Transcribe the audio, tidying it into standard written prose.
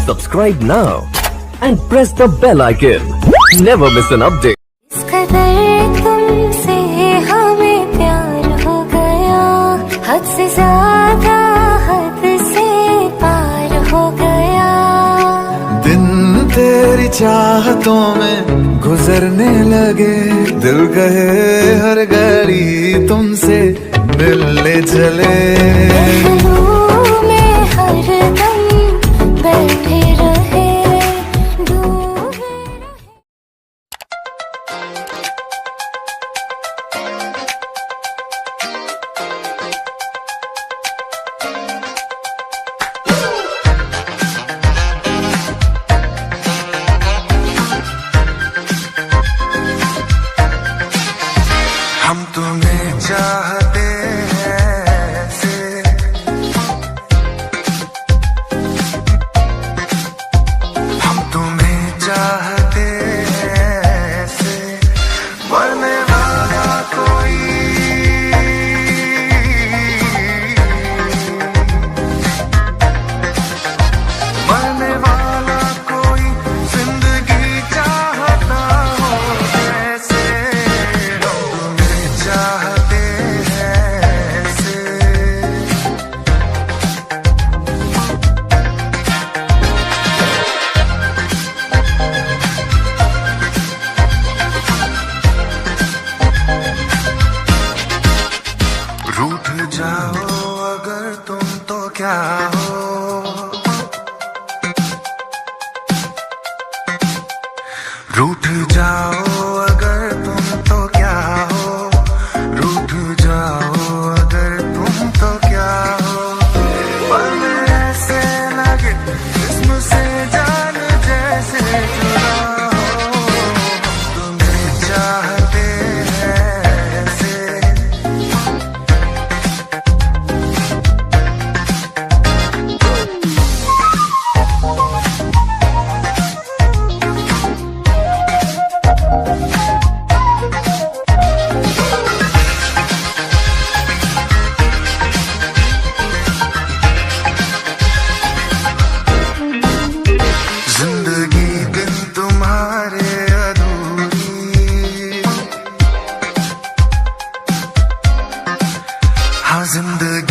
Subscribe now and press the bell icon. Never miss an update. इस कदर तुमसे हमें प्यार हो गया, हद से ज्यादा हद से पार हो गया। दिन तेरी चाहतों में गुजरने लगे, दिल कहे हर घड़ी तुमसे मिलने चले। पहलू में हरदम बैठे रहे, डूबे रहे। हम तुम्हें चाहते हैं ऐसे, हम तुम्हें चाहते हैं ऐसे, मरने वाला कोई मरने वाला कोई जिंदगी चाहता हो जैसे, हम तुम्हें चाहते हैं ऐसे। रूठ जाओ अगर तुम तो क्या हो, रूठ जाओ अगर तुम तो क्या हो, रूठ जाओ अगर तुम तो क्या हो। पल ऐसे लगे जिस्म से जान जैसे जुदा हो, हम तुम्हें चाहते हैं ऐसे। जिंदगी बिन तुम्हारे अधूरी, हाँ जिंदगी